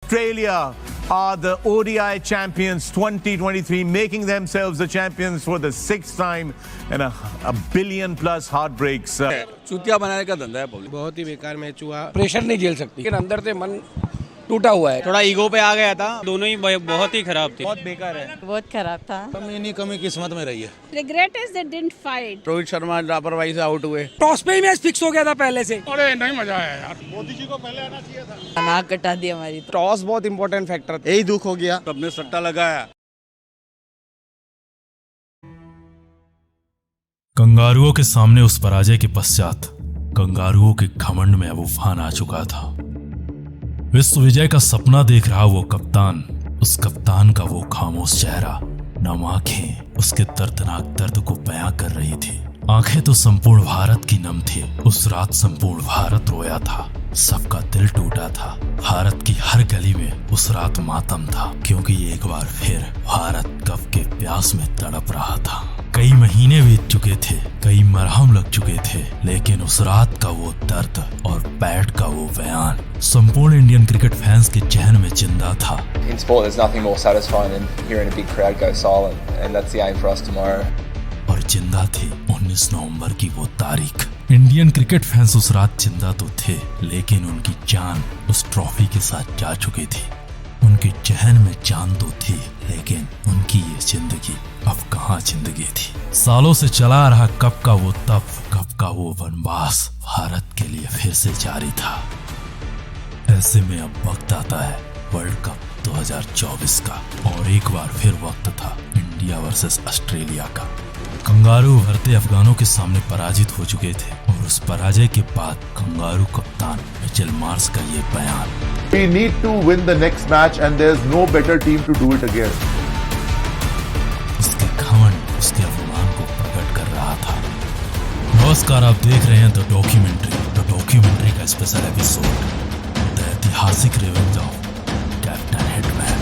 Australia are the ODI champions 2023, making themselves the champions for the sixth time and a billion plus heartbreaks. चूतिया बनाने का धंधा है public. बहुत ही बेकार मैच हुआ, प्रेशर नहीं झेल सकती, लेकिन अंदर से मन टूटा हुआ है। थोड़ा ईगो पे आ गया था, दोनों ही बहुत ही खराब थी। बहुत बेकार है, बहुत खराब था। कमी किस्मत में रही है। Regret is they didn't fight. Rohit Sharma लापरवाही से आउट हुए। टॉस पे ही मैच फिक्स हो गया था पहले से। अरे नहीं मजा आया यार। नाक कटा दी हमारी। टॉस बहुत इंपॉर्टेंट फैक्टर, यही दुख हो गया, सबने सट्टा लगाया। कंगारुओं के सामने उस पराजय के पश्चात कंगारुओं के घमंड में अब उफान आ चुका था। विश्व विजय का सपना देख रहा वो कप्तान, उस कप्तान का वो खामोश चेहरा, नम आंखें उसके दर्दनाक दर्द को बयां कर रही थी। आंखें तो संपूर्ण भारत की नम थी। उस रात संपूर्ण भारत रोया था, सबका दिल टूटा था। भारत की हर गली में उस रात मातम था, क्योंकि एक बार फिर भारत कफ के प्यास में तड़प रहा था। कई महीने बीत चुके थे, कई मरहम लग चुके थे, लेकिन उस रात का वो दर्द और बैट का वो बयान संपूर्ण इंडियन क्रिकेट फैंस के जहन में जिंदा था। In sport, there's nothing more satisfying than hearing a big crowd go silent, and that's the aim for us tomorrow. और जिंदा थी 19 नवंबर की वो तारीख। इंडियन क्रिकेट फैंस उस रात जिंदा तो थे, लेकिन उनकी जान उस ट्रॉफी के साथ जा चुकी थी। उनके जहन में जान तो थी, लेकिन उनकी ये जिंदगी अब कहाँ जिंदगी थी। सालों से चला आ रहा कप का वो तप, कप का वो वनवास भारत के लिए फिर से जारी था। ऐसे में अब वक्त आता है वर्ल्ड कप 2024 का, और एक बार फिर वक्त था इंडिया वर्सेस ऑस्ट्रेलिया का। कंगारू भरते अफगानों के सामने पराजित हो चुके थे, और उस पराजय के बाद कंगारू कप्तान मिचेल मार्श का ये बयान, We need to win the next match and there's no better team to do it again. उसके घमंड, उसके अभिमान को प्रकट कर रहा था। नमस्कार, आप देख रहे हैं द डॉक्यूमेंट्री का स्पेशल एपिसोड, द ऐतिहासिक रिवेंज ऑफ कैप्टन हिटमैन।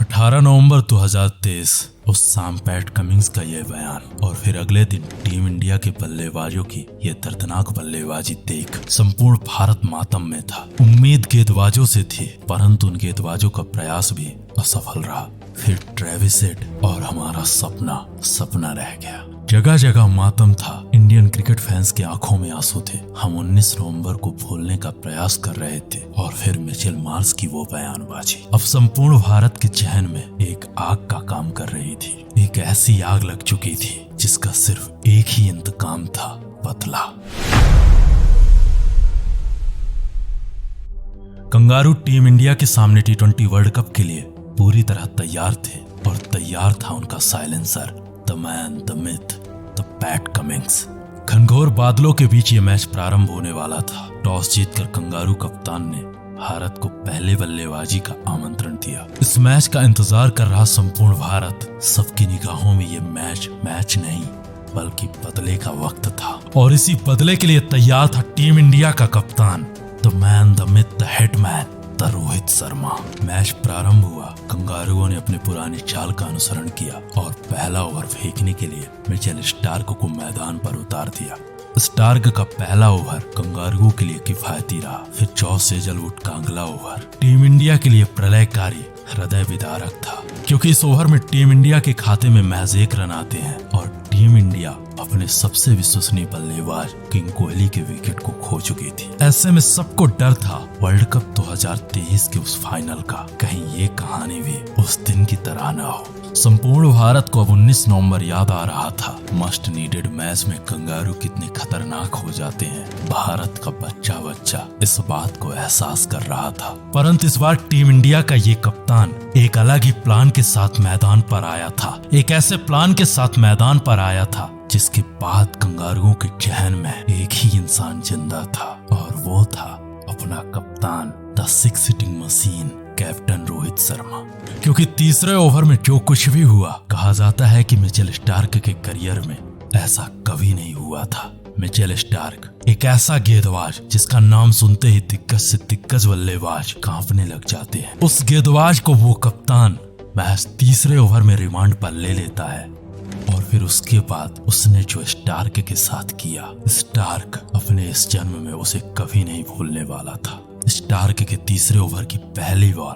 18 नवंबर 2023 उस शाम पैट कमिंग्स का यह बयान, और फिर अगले दिन टीम इंडिया के बल्लेबाजों की ये दर्दनाक बल्लेबाजी देख संपूर्ण भारत मातम में था। उम्मीद गेंदबाजों से थी, परंतु उन गेंदबाजों का प्रयास भी असफल रहा। फिर ट्रेविस हेड और हमारा सपना रह गया। जगह जगह मातम था, इंडियन क्रिकेट फैंस के आंखों में आंसू थे। हम 19 नवंबर को भूलने का प्रयास कर रहे थे, और फिर मिचेल मार्श की वो बयानबाजी अब संपूर्ण भारत के जहन में एक आग का काम कर रही थी। एक ऐसी आग लग चुकी थी जिसका सिर्फ एक ही इंतकाम था, बदला। कंगारू टीम इंडिया के सामने T20 वर्ल्ड कप के लिए पूरी तरह तैयार थे, और तैयार था उनका silencer, the man, the myth, the Pat Cummins. घनघोर बादलों के बीच ये मैच प्रारंभ होने वाला था। टॉस जीतकर कंगारू कप्तान ने भारत को पहले बल्लेबाजी का आमंत्रण दिया। इस मैच का इंतजार कर रहा संपूर्ण भारत। सबकी निगाहों में ये मैच नहीं बल्कि बदले का वक्त था, और इसी बदले के लिए तैयार था टीम इंडिया का कप्तान, the man, the myth, the hitman, the Rohit Sharma. Match प्रारंभ हुआ। कंगारुओं ने अपनी पुरानी चाल का अनुसरण किया और पहला ओवर फेंकने के लिए मिचेल स्टार्क को मैदान पर उतार दिया। स्टार्क का पहला ओवर कंगारुओं के लिए किफायती रहा। फिर जॉस हेजलवुड का अगला ओवर टीम इंडिया के लिए प्रलयकारी, हृदय विदारक था, क्योंकि इस ओवर में टीम इंडिया के खाते में महज 1 रन आते हैं, और टीम इंडिया अपने सबसे विश्वसनीय बल्लेबाज किंग कोहली के विकेट को खो चुकी थी। ऐसे में सबको डर था वर्ल्ड कप 2023 के उस फाइनल का, कहीं ये कहानी भी उस दिन की तरह न हो। संपूर्ण भारत को अब 19 नवंबर याद आ रहा था। मस्ट नीडेड मैच में कंगारू कितने खतरनाक हो जाते हैं, भारत का बच्चा इस बात को एहसास कर रहा था। परंतु इस बार टीम इंडिया का ये कप्तान एक अलग ही प्लान के साथ मैदान पर आया था। एक ऐसे प्लान के साथ मैदान पर आया था जिसके बाद कंगारुओं के जहन में एक ही इंसान जिंदा था, और वो था अपना कप्तान, the 6 sitting machine, captain Rohit Sharma. क्योंकि तीसरे ओवर में जो कुछ भी हुआ, कहा जाता है कि मिचेल स्टार्क के करियर में ऐसा कभी नहीं हुआ था। मिचेल स्टार्क एक ऐसा गेंदबाज जिसका नाम सुनते ही दिग्गज से दिग्गज बल्लेबाज कांपने लग जाते हैं। उस गेंदबाज को वो कप्तान महज तीसरे ओवर में रिमांड पर ले लेता है, और फिर उसके बाद उसने जो स्टार्क के साथ किया, स्टार्क अपने इस जन्म में उसे कभी नहीं भूलने वाला था। स्टार्क के तीसरे ओवर की पहली बॉल,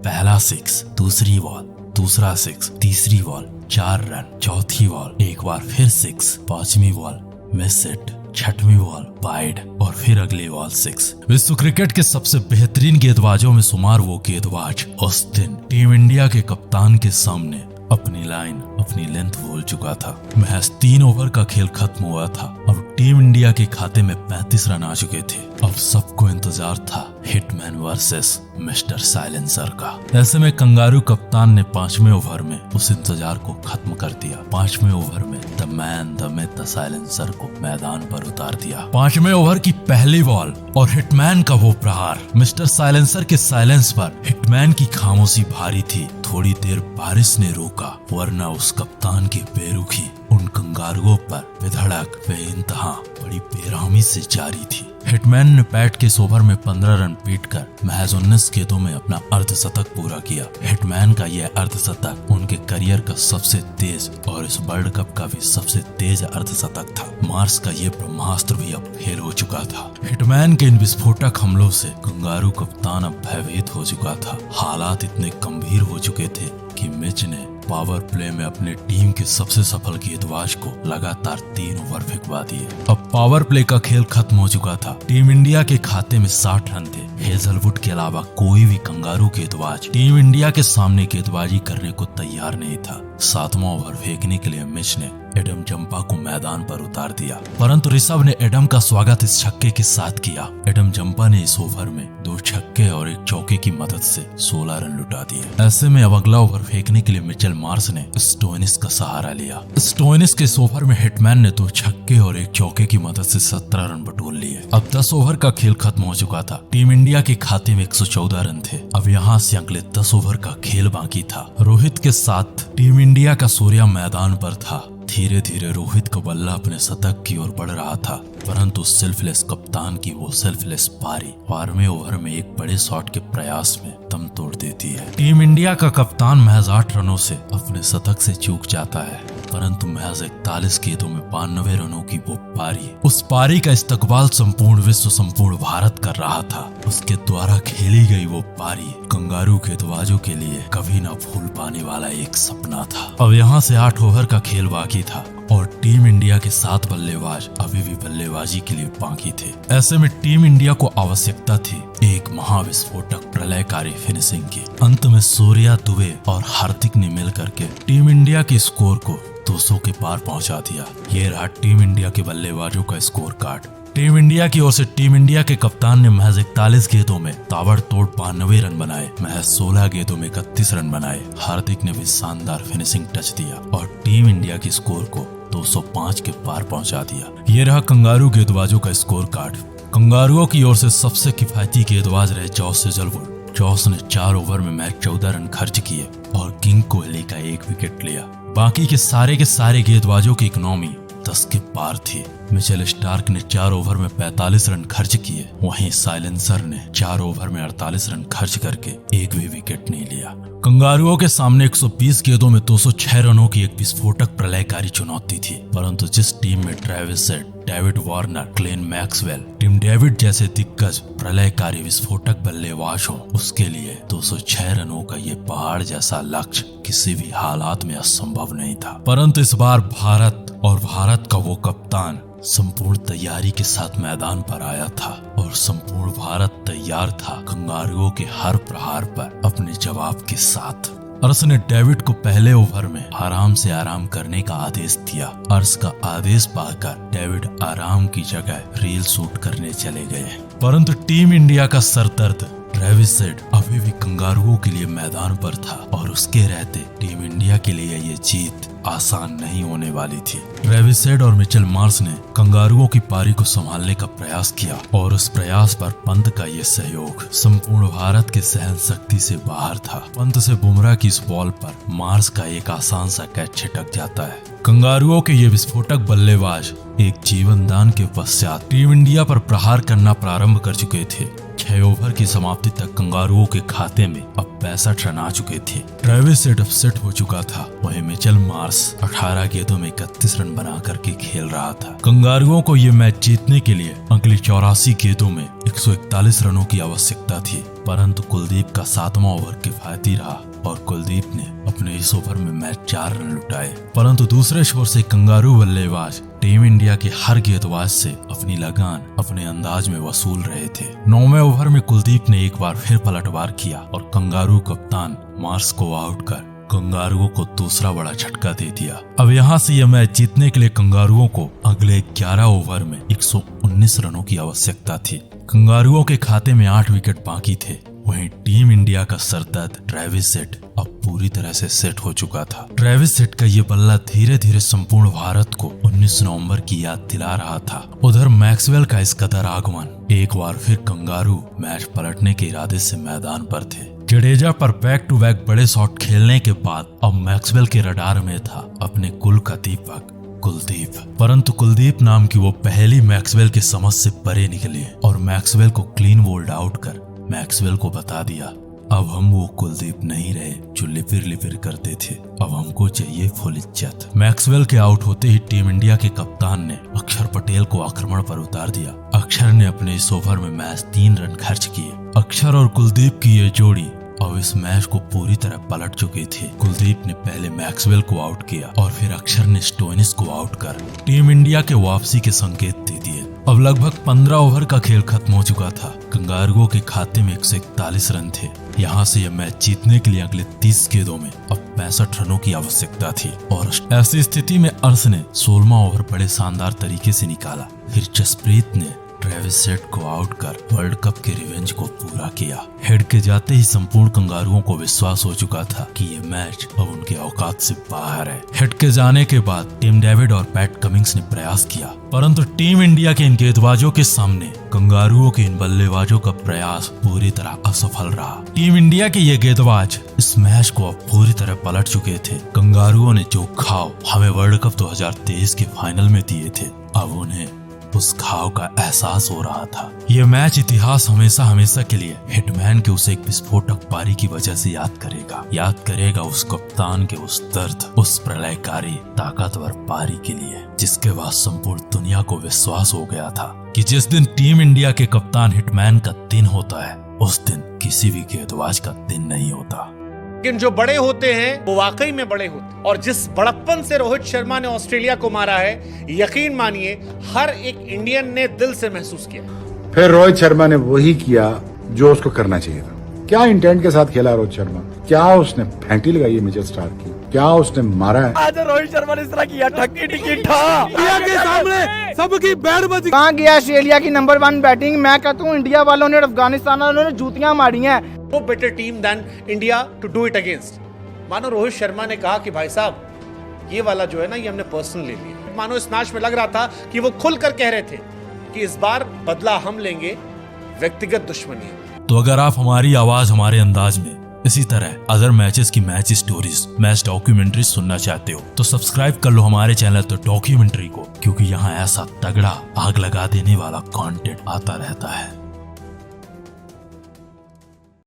पहला सिक्स, दूसरी बॉल, दूसरा सिक्स, तीसरी बॉल, 4 रन, चौथी बॉल, एक बार फिर सिक्स, पांचवी बॉल मिस हिट, छठवीं बॉल वाइड और फिर अगली बॉल सिक्स। विश्व क्रिकेट के सबसे बेहतरीन गेंदबाजों में शुमार वो गेंदबाज उस दिन टीम इंडिया के कप्तान के सामने अपनी लाइन, अपनी लेंथ बोल चुका था। महज 3 ओवर का खेल खत्म हुआ था। अब टीम इंडिया के खाते में 35 रन आ चुके थे। अब सबको इंतजार था हिटमैन वर्सेस मिस्टर साइलेंसर का। ऐसे में कंगारू कप्तान ने 5वें ओवर में उस इंतजार को खत्म कर दिया। 5वें ओवर में the man the myth the silencer को मैदान पर उतार दिया। 5वें ओवर की पहली बॉल और हिटमैन का वो प्रहार। मिस्टर साइलेंसर के साइलेंस पर हिटमैन की खामोशी भारी थी। थोड़ी देर बारिश ने रोका, वरना उस कप्तान की बेरुखी उन कंगारुओं पर बेधड़क बेइंतहा बड़ी बेरहमी से जारी थी। हिटमैन ने बैट के इस ओवर में 15 रन पीटकर महज 19 गेंदों में अपना अर्धशतक पूरा किया। हिटमैन का यह अर्धशतक उनके करियर का सबसे तेज और इस वर्ल्ड कप का भी सबसे तेज अर्धशतक था। मार्स का ये ब्रह्मास्त्र भी अब फेल हो चुका था। हिटमैन के इन विस्फोटक हमलों से कंगारू कप्तान अब भयभीत हो चुका था। हालात इतने गंभीर हो चुके थे कि मिच ने पावर प्ले में अपने टीम के सबसे सफल गेंदबाज को लगातार 3 ओवर फेंकवा दिए। अब पावर प्ले का खेल खत्म हो चुका था। टीम इंडिया के खाते में 60 रन थे। हेजलवुड के अलावा कोई भी कंगारू गेंदबाज टीम इंडिया के सामने गेंदबाजी करने को तैयार नहीं था। 7वां ओवर फेंकने के लिए मिच ने एडम जंपा को मैदान पर उतार दिया, परंतु ऋषभ ने एडम का स्वागत इस छक्के के साथ किया। एडम जंपा ने इस ओवर में 2 छक्के और 1 चौके की मदद से 16 रन लुटा दिए। ऐसे में अब अगला ओवर फेंकने के लिए मिचेल मार्श ने स्टोइनिस का सहारा लिया। स्टोइनिस के इस ओवर में हिटमैन ने 2 छक्के और 1 चौके की मदद से 17 रन बटोर लिए। अब 10 ओवर का खेल खत्म हो चुका था। टीम इंडिया के खाते में 114 रन थे। अब यहाँ से अगले 10 ओवर का खेल बाकी था। रोहित के साथ टीम इंडिया का सूर्या मैदान पर था। धीरे धीरे रोहित का बल्ला अपने शतक की ओर बढ़ रहा था, परंतु सेल्फलेस कप्तान की वो सेल्फलेस पारी 12वें ओवर में एक बड़े शॉट के प्रयास में दम तोड़ देती है। टीम इंडिया का कप्तान महज 8 रनों से अपने शतक से चूक जाता है, परंतु महज 41 गेंदों में 92 रनों की वो पारी, उस पारी का इस्तकबाल संपूर्ण विश्व, संपूर्ण भारत कर रहा था। उसके द्वारा खेली गई वो पारी कंगारू गेंदबाजों के लिए कभी ना भूल पाने वाला एक सपना था। अब यहाँ से 8 ओवर का खेल बाकी था और टीम इंडिया के 7 बल्लेबाज अभी भी बल्लेबाजी के लिए बाकी थे। ऐसे में टीम इंडिया को आवश्यकता थी एक महाविस्फोटक प्रलयकारी फिनिशिंग की। अंत में सूर्या, दुबे और हार्दिक ने मिलकर के टीम इंडिया के स्कोर को 200 के पार पहुंचा दिया। ये रहा टीम इंडिया के बल्लेबाजों का स्कोर कार्ड। टीम इंडिया की ओर से टीम इंडिया के कप्तान ने महज 41 गेंदों में ताबड़तोड़ 92 रन बनाए। महज 16 गेंदों में 31 रन बनाए। हार्दिक ने भी शानदार फिनिशिंग टच दिया और टीम इंडिया के स्कोर को 205 के पार पहुंचा दिया। ये रहा कंगारू गेंदबाजों का स्कोर कार्ड। कंगारुओं की ओर से सबसे किफायती गेंदबाज रहे जॉस हेजलवुड। जॉस ने 4 ओवर में महज 14 रन खर्च किए और किंग कोहली का 1 विकेट लिया। बाकी के सारे गेंदबाजों की इकोनॉमी 10 के पार थी। मिचेल स्टार्क ने 4 ओवर में 45 रन खर्च किए, वहीं साइलेंसर ने 4 ओवर में 48 रन खर्च करके 1 भी विकेट नहीं लिया। कंगारुओं के सामने 120 गेंदों में 206 रनों की एक विस्फोटक प्रलयकारी चुनौती थी, परंतु जिस टीम में Travis Head, David Warner, Glenn Maxwell, Tim David जैसे दिग्गज प्रलयकारी विस्फोटक बल्लेबाज हो, उसके लिए 206 रनों का ये पहाड़ जैसा लक्ष्य किसी भी हालात में असंभव नहीं था। परंतु इस बार भारत का वो कप्तान संपूर्ण तैयारी के साथ मैदान पर आया था और संपूर्ण भारत तैयार था कंगारुओं के हर प्रहार पर अपने जवाब के साथ। अर्श ने डेविड को पहले ओवर में आराम करने का आदेश दिया। अर्श का आदेश पाकर डेविड आराम की जगह रील शूट करने चले गए, परंतु टीम इंडिया का सरदर्द ट्रेविस हेड अभी भी कंगारुओं के लिए मैदान पर था और उसके रहते टीम इंडिया के लिए ये जीत आसान नहीं होने वाली थी। ट्रेविस हेड और मिचेल मार्श ने कंगारुओं की पारी को संभालने का प्रयास किया और उस प्रयास पर पंत का ये सहयोग संपूर्ण भारत के सहन शक्ति से बाहर था। पंत से बुमराह की इस बॉल पर मार्श का एक आसान सा कैच छिटक जाता है। कंगारुओं के ये विस्फोटक बल्लेबाज एक जीवन दान के पश्चात टीम इंडिया पर प्रहार करना प्रारंभ कर चुके थे। 6 ओवर की समाप्ति तक कंगारुओं के खाते में अब 65 रन आ चुके थे। ट्रेविस हेड अपसेट हो चुका था, वहीं मिचेल मार्श 18 गेंदों में 31 रन बना करके खेल रहा था। कंगारुओं को ये मैच जीतने के लिए अगली 84 गेंदों में 141 रनों की आवश्यकता थी, परंतु कुलदीप का 7वां ओवर किफायती रहा और कुलदीप ने अपने इस ओवर में मैच 4 रन लुटाए। परंतु दूसरे छोर से कंगारू बल्लेबाज टीम इंडिया के हर गेंदबाज से अपनी लगान अपने अंदाज में वसूल रहे थे। 9वें ओवर में कुलदीप ने एक बार फिर पलटवार किया और कंगारू कप्तान मार्श को आउट कर कंगारुओं को दूसरा बड़ा झटका दे दिया। अब यहाँ से यह मैच जीतने के लिए कंगारुओं को अगले 11 ओवर में 119 रनों की आवश्यकता थी। कंगारुओं के खाते में 8 विकेट बाकी थे। वहीं टीम इंडिया का सरदर्द ट्रेविस हेड अब पूरी तरह से सेट हो चुका था। ट्रेविस हेड का ये बल्ला धीरे धीरे संपूर्ण भारत को 19 नवंबर की याद दिला रहा था। उधर मैक्सवेल का इस कदर आगमन एक बार फिर कंगारू मैच पलटने के इरादे से मैदान पर थे। जडेजा पर बैक टू बैक बड़े शॉट खेलने के बाद अब मैक्सवेल के रडार में था अपने कुल का दीपक कुलदीप। परंतु कुलदीप नाम की वो पहली मैक्सवेल के समझ से परे निकली और मैक्सवेल को क्लीन बोल्ड आउट कर मैक्सवेल को बता दिया, अब हम वो कुलदीप नहीं रहे जो लिपिर लिपिर करते थे, अब हमको चाहिए फुल इज्जत। मैक्सवेल के आउट होते ही टीम इंडिया के कप्तान ने अक्षर पटेल को आक्रमण पर उतार दिया। अक्षर ने अपने इस ओवर में मैच 3 रन खर्च किए। अक्षर और कुलदीप की ये जोड़ी अब इस मैच को पूरी तरह पलट चुके थे। कुलदीप ने पहले मैक्सवेल को आउट किया और फिर अक्षर ने स्टोइनिस को आउट कर टीम इंडिया के वापसी के संकेत दे दिए। अब लगभग 15 ओवर का खेल खत्म हो चुका था। कंगारुओं के खाते में 141 रन थे। यहाँ से यह मैच जीतने के लिए अगले 30 गेंदों में अब 65 रनों की आवश्यकता थी और ऐसी स्थिति में अर्श ने 16वां ओवर बड़े शानदार तरीके से निकाला। फिर जसप्रीत ने ट्रेविस हेड को आउट कर वर्ल्ड कप के रिवेंज को पूरा किया। हेड के जाते ही संपूर्ण कंगारुओं को विश्वास हो चुका था कि ये मैच अब उनके औकात से बाहर है। हेड के जाने के बाद टिम डेविड और पैट कमिंग्स ने प्रयास किया, परंतु टीम इंडिया के इन गेंदबाजों के सामने कंगारुओं के इन बल्लेबाजों का प्रयास पूरी तरह असफल रहा। टीम इंडिया के ये गेंदबाज इस मैच को अब पूरी तरह पलट चुके थे। कंगारुओं ने जो घाव हमें वर्ल्ड कप 2023 के फाइनल में दिए थे, अब उन्हें उस घाव का एहसास हो रहा था। ये मैच इतिहास हमेशा हमेशा के लिए हिटमैन के उस एक विस्फोटक पारी की वजह से याद करेगा उस कप्तान के उस दर्द, उस प्रलयकारी ताकतवर पारी के लिए, जिसके बाद संपूर्ण दुनिया को विश्वास हो गया था कि जिस दिन टीम इंडिया के कप्तान हिटमैन का दिन होता है, उस दिन किसी भी गेंदबाज का दिन नहीं होता। लेकिन जो बड़े होते हैं वो वाकई में बड़े होते हैं, और जिस बड़प्पन से रोहित शर्मा ने ऑस्ट्रेलिया को मारा है, यकीन मानिए हर एक इंडियन ने दिल से महसूस किया। फिर रोहित शर्मा ने वही किया जो उसको करना चाहिए था। क्या इंटेंट के साथ खेला रोहित शर्मा? क्या उसने फेंटी लगाई है मिचेल स्टार्क की? क्या उसने मारा है? आज रोहित शर्मा ने इस तरह किया, ठक्की टिकी ठा इंडिया के सामने सबकी बैंड बजी। कहाँ गया ऑस्ट्रेलिया की नंबर 1 बैटिंग? मैं कहता हूँ इंडिया वालों ने और अफगानिस्तान वालों ने जूतियां मारी हैं। वो better team than India to do it against. मानो रोहित शर्मा ने कहा कि भाई साहब ये वाला जो है ना, ये हमने पर्सनल ले लिया। मानो इस मैच में लग रहा था कि वो खुलकर कह रहे थे कि इस बार बदला हम लेंगे, व्यक्तिगत दुश्मनी। तो अगर आप हमारी आवाज हमारे अंदाज में इसी तरह अदर मैचेस की मैच स्टोरीज, मैच डॉक्यूमेंट्री सुनना चाहते हो तो सब्सक्राइब कर लो हमारे चैनल तो डॉक्यूमेंट्री को, क्योंकि यहाँ ऐसा तगड़ा आग लगा देने वाला कंटेंट आता रहता है।